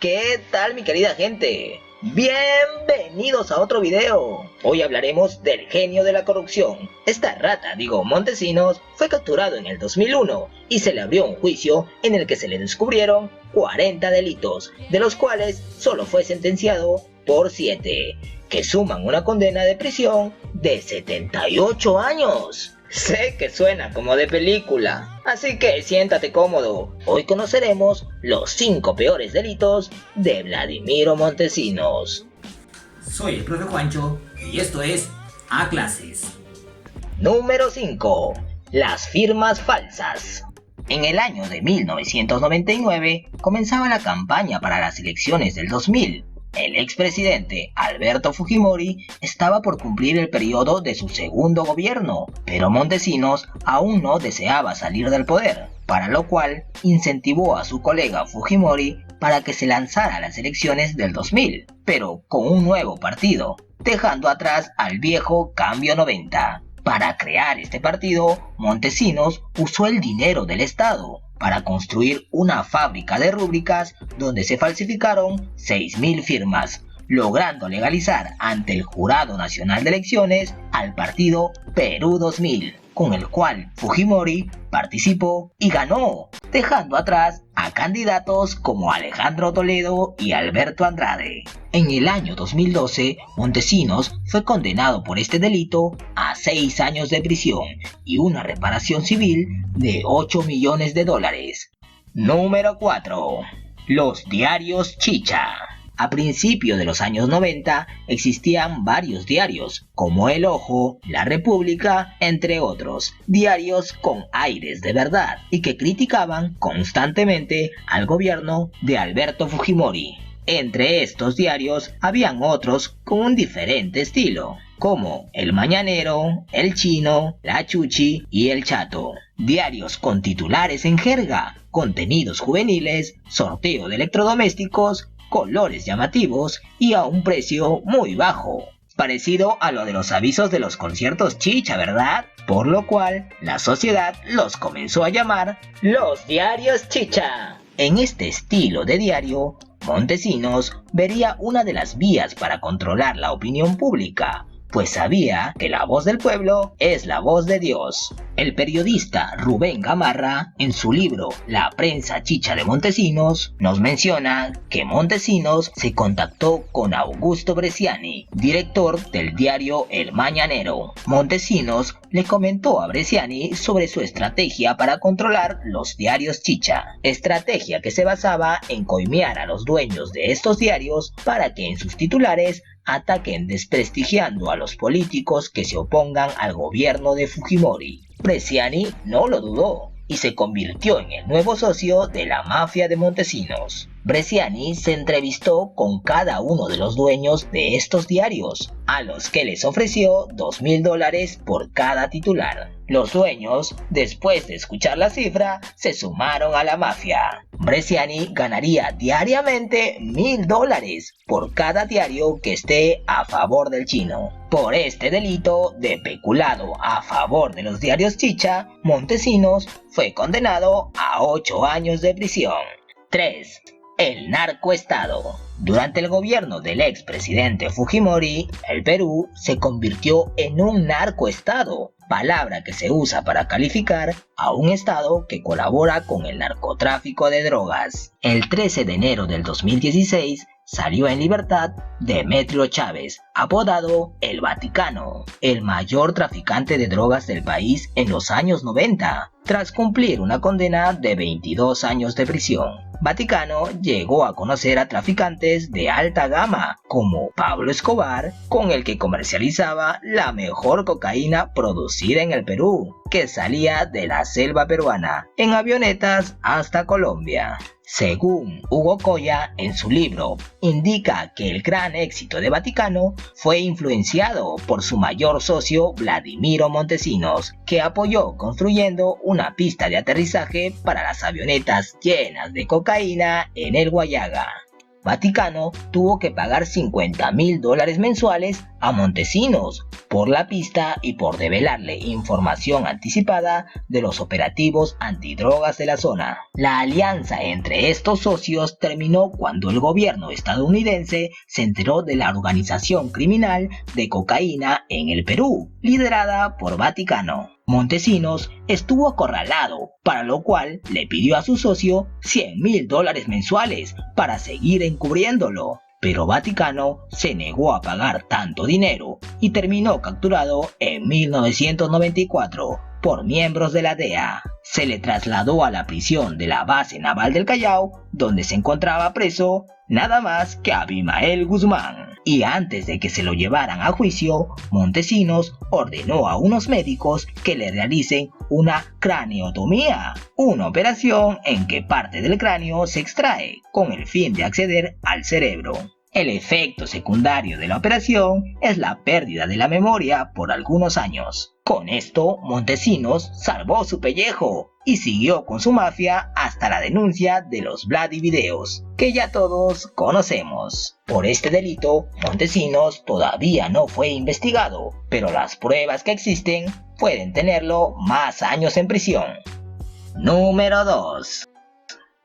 ¿Qué tal, mi querida gente? Bienvenidos a otro video. Hoy hablaremos del genio de la corrupción. Esta rata, Montesinos, fue capturado en el 2001 y se le abrió un juicio en el que se le descubrieron 40 delitos, de los cuales solo fue sentenciado por 7, que suman una condena de prisión de 78 años. Sé que suena como de película, así que siéntate cómodo. Hoy conoceremos los 5 peores delitos de Vladimiro Montesinos. Soy el profe Juancho y esto es A Clases. Número 5. Las firmas falsas. En el año de 1999 comenzaba la campaña para las elecciones del 2000. El expresidente Alberto Fujimori estaba por cumplir el periodo de su segundo gobierno, pero Montesinos aún no deseaba salir del poder, para lo cual incentivó a su colega Fujimori para que se lanzara a las elecciones del 2000, pero con un nuevo partido, dejando atrás al viejo Cambio 90. Para crear este partido, Montesinos usó el dinero del Estado para construir una fábrica de rúbricas donde se falsificaron 6.000 firmas, logrando legalizar ante el Jurado Nacional de Elecciones al partido Perú 2000, con el cual Fujimori participó y ganó, dejando atrás a candidatos como Alejandro Toledo y Alberto Andrade. En el año 2012, Montesinos fue condenado por este delito a 6 años de prisión y una reparación civil de $8 millones. Número 4. Los diarios chicha. A principios de los años 90 existían varios diarios, como El Ojo, La República, entre otros, diarios con aires de verdad y que criticaban constantemente al gobierno de Alberto Fujimori. Entre estos diarios habían otros con un diferente estilo, como El Mañanero, El Chino, La Chuchi y El Chato. Diarios con titulares en jerga, contenidos juveniles, sorteo de electrodomésticos, colores llamativos y a un precio muy bajo. Parecido a lo de los avisos de los conciertos chicha, ¿verdad? Por lo cual, la sociedad los comenzó a llamar los diarios chicha. En este estilo de diario, Montesinos vería una de las vías para controlar la opinión pública, pues sabía que la voz del pueblo es la voz de Dios. El periodista Rubén Gamarra, en su libro La prensa chicha de Montesinos, nos menciona que Montesinos se contactó con Augusto Bresciani, director del diario El Mañanero. Montesinos le comentó a Bresciani sobre su estrategia para controlar los diarios chicha, estrategia que se basaba en coimear a los dueños de estos diarios para que en sus titulares ataquen desprestigiando a los políticos que se opongan al gobierno de Fujimori. Bresciani no lo dudó y se convirtió en el nuevo socio de la mafia de Montesinos. Bresciani se entrevistó con cada uno de los dueños de estos diarios, a los que les ofreció $2.000 por cada titular. Los dueños, después de escuchar la cifra, se sumaron a la mafia. Bresciani ganaría diariamente $1.000 por cada diario que esté a favor del chino. Por este delito de peculado a favor de los diarios chicha, Montesinos fue condenado a 8 años de prisión. 3. El narcoestado. Durante el gobierno del expresidente Fujimori, el Perú se convirtió en un narcoestado, palabra que se usa para calificar a un estado que colabora con el narcotráfico de drogas. El 13 de enero del 2016 salió en libertad Demetrio Chávez, apodado El Vaticano, el mayor traficante de drogas del país en los años 90, tras cumplir una condena de 22 años de prisión. Vaticano llegó a conocer a traficantes de alta gama como Pablo Escobar, con el que comercializaba la mejor cocaína producida en el Perú, que salía de la selva peruana en avionetas hasta Colombia. Según Hugo Coya, en su libro, indica que el gran éxito de Vaticano fue influenciado por su mayor socio Vladimiro Montesinos, que apoyó construyendo una pista de aterrizaje para las avionetas llenas de cocaína en el Guayaga. Vaticano tuvo que pagar $50.000 mensuales a Montesinos por la pista y por develarle información anticipada de los operativos antidrogas de la zona. La alianza entre estos socios terminó cuando el gobierno estadounidense se enteró de la organización criminal de cocaína en el Perú, liderada por Vaticano. Montesinos estuvo acorralado, para lo cual le pidió a su socio $100,000 mensuales para seguir encubriéndolo. Pero Vaticano se negó a pagar tanto dinero y terminó capturado en 1994 por miembros de la DEA. Se le trasladó a la prisión de la base naval del Callao, donde se encontraba preso nada más que Abimael Guzmán. Y antes de que se lo llevaran a juicio, Montesinos ordenó a unos médicos que le realicen una craneotomía, una operación en que parte del cráneo se extrae con el fin de acceder al cerebro. El efecto secundario de la operación es la pérdida de la memoria por algunos años. Con esto, Montesinos salvó su pellejo y siguió con su mafia hasta la denuncia de los Bloody Videos, que ya todos conocemos. Por este delito, Montesinos todavía no fue investigado, pero las pruebas que existen pueden tenerlo más años en prisión. Número 2.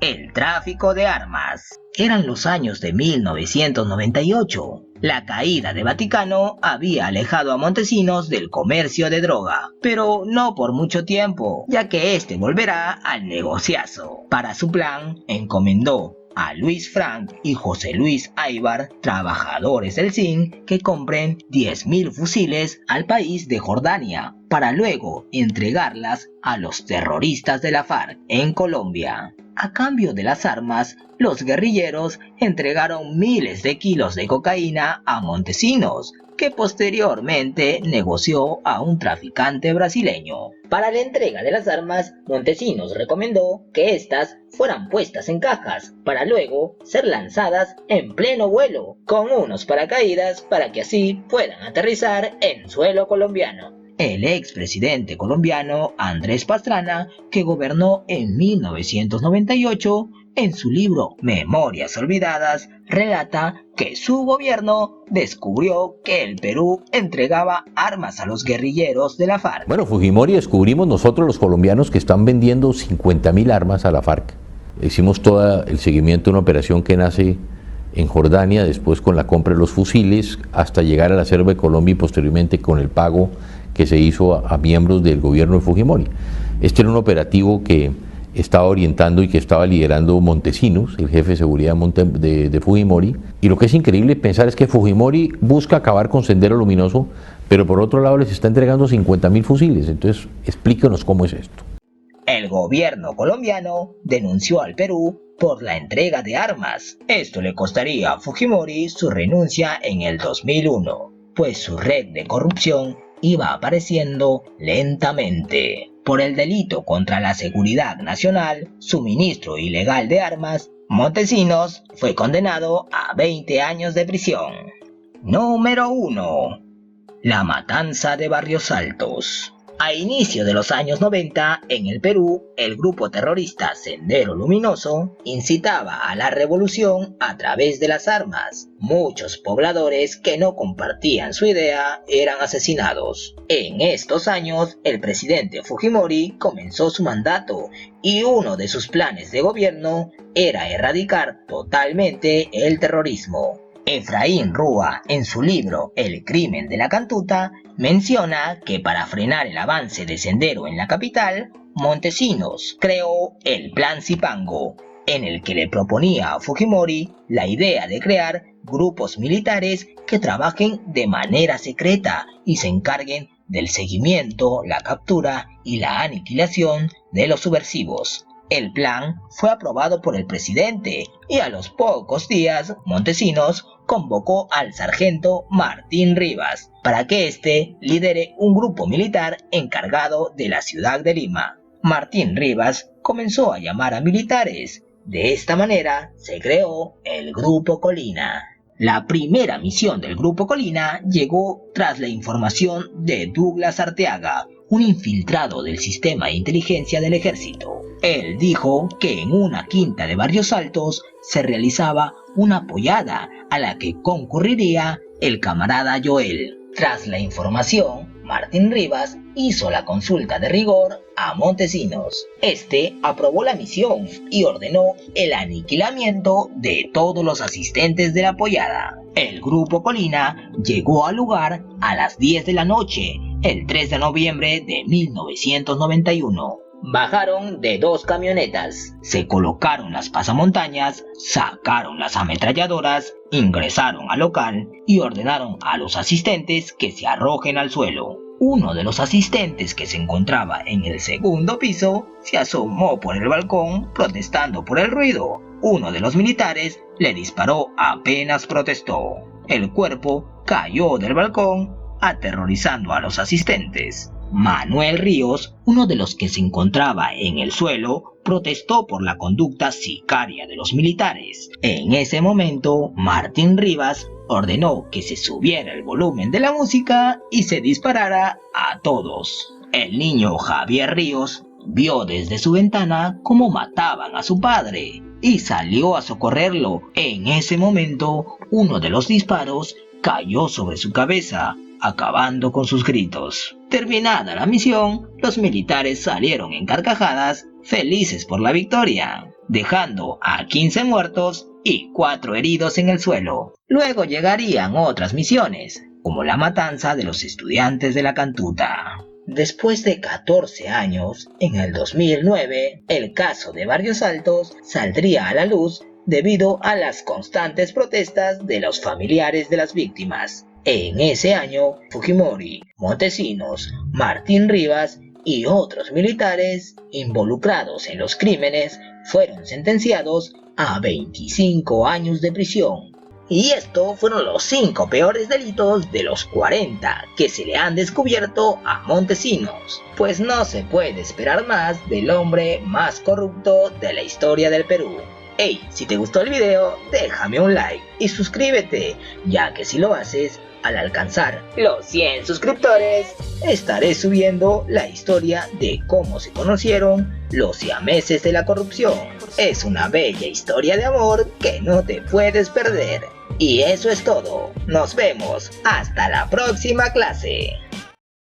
El tráfico de armas. Eran los años de 1998. La caída de Vaticano había alejado a Montesinos del comercio de droga, pero no por mucho tiempo, ya que este volverá al negociazo. Para su plan, encomendó a Luis Frank y José Luis Aybar, trabajadores del SIN, que compren 10,000 fusiles al país de Jordania, para luego entregarlas a los terroristas de la FARC en Colombia. A cambio de las armas, los guerrilleros entregaron miles de kilos de cocaína a Montesinos, que posteriormente negoció a un traficante brasileño. Para la entrega de las armas, Montesinos recomendó que éstas fueran puestas en cajas, para luego ser lanzadas en pleno vuelo, con unos paracaídas para que así puedan aterrizar en suelo colombiano. El expresidente colombiano Andrés Pastrana, que gobernó en 1998, en su libro Memorias Olvidadas, relata que su gobierno descubrió que el Perú entregaba armas a los guerrilleros de la FARC. Bueno, Fujimori descubrimos nosotros los colombianos que están vendiendo 50,000 armas a la FARC. Hicimos todo el seguimiento de una operación que nace en Jordania, después con la compra de los fusiles, hasta llegar a la selva de Colombia y posteriormente con el pago que se hizo a miembros del gobierno de Fujimori. Este era un operativo que estaba orientando y que estaba liderando Montesinos, el jefe de seguridad de Fujimori. Y lo que es increíble pensar es que Fujimori busca acabar con Sendero Luminoso, pero por otro lado les está entregando 50,000 fusiles. Entonces, explíquenos cómo es esto. El gobierno colombiano denunció al Perú por la entrega de armas. Esto le costaría a Fujimori su renuncia en el 2001, pues su red de corrupción iba apareciendo lentamente. Por el delito contra la seguridad nacional, suministro ilegal de armas, Montesinos fue condenado a 20 años de prisión. Número 1. La matanza de Barrios Altos. A inicio de los años 90, en el Perú, el grupo terrorista Sendero Luminoso incitaba a la revolución a través de las armas. Muchos pobladores que no compartían su idea eran asesinados. En estos años, el presidente Fujimori comenzó su mandato y uno de sus planes de gobierno era erradicar totalmente el terrorismo. Efraín Rúa, en su libro El crimen de la cantuta, menciona que para frenar el avance de Sendero en la capital, Montesinos creó el Plan Zipango, en el que le proponía a Fujimori la idea de crear grupos militares que trabajen de manera secreta y se encarguen del seguimiento, la captura y la aniquilación de los subversivos. El plan fue aprobado por el presidente y a los pocos días Montesinos convocó al sargento Martín Rivas para que éste lidere un grupo militar encargado de la ciudad de Lima. Martín Rivas comenzó a llamar a militares. De esta manera se creó el Grupo Colina. La primera misión del Grupo Colina llegó tras la información de Douglas Arteaga, un infiltrado del sistema de inteligencia del ejército. Él dijo que en una quinta de Barrios Altos se realizaba una pollada a la que concurriría el camarada Joel. Tras la información, Martín Rivas hizo la consulta de rigor a Montesinos. Este aprobó la misión y ordenó el aniquilamiento de todos los asistentes de la pollada. El grupo Colina llegó al lugar a las 10 de la noche, el 3 de noviembre de 1991. Bajaron de 2 camionetas, se colocaron las pasamontañas, sacaron las ametralladoras, ingresaron al local y ordenaron a los asistentes que se arrojen al suelo. Uno de los asistentes que se encontraba en el segundo piso se asomó por el balcón protestando por el ruido. Uno de los militares le disparó apenas protestó. El cuerpo cayó del balcón, aterrorizando a los asistentes. Manuel Ríos, uno de los que se encontraba en el suelo, protestó por la conducta sicaria de los militares. En ese momento, Martín Rivas ordenó que se subiera el volumen de la música y se disparara a todos. El niño Javier Ríos vio desde su ventana cómo mataban a su padre y salió a socorrerlo. En ese momento, uno de los disparos cayó sobre su cabeza, acabando con sus gritos. Terminada la misión, los militares salieron en carcajadas, felices por la victoria, dejando a 15 muertos y 4 heridos en el suelo. Luego llegarían otras misiones, como la matanza de los estudiantes de la Cantuta. Después de 14 años, en el 2009, el caso de Barrios Altos saldría a la luz debido a las constantes protestas de los familiares de las víctimas. En ese año, Fujimori, Montesinos, Martín Rivas y otros militares involucrados en los crímenes fueron sentenciados a 25 años de prisión. Y estos fueron los 5 peores delitos de los 40 que se le han descubierto a Montesinos, pues no se puede esperar más del hombre más corrupto de la historia del Perú. Hey, si te gustó el video, déjame un like y suscríbete, ya que si lo haces, al alcanzar los 100 suscriptores, estaré subiendo la historia de cómo se conocieron los siameses de la corrupción. Es una bella historia de amor que no te puedes perder. Y eso es todo. Nos vemos hasta la próxima clase.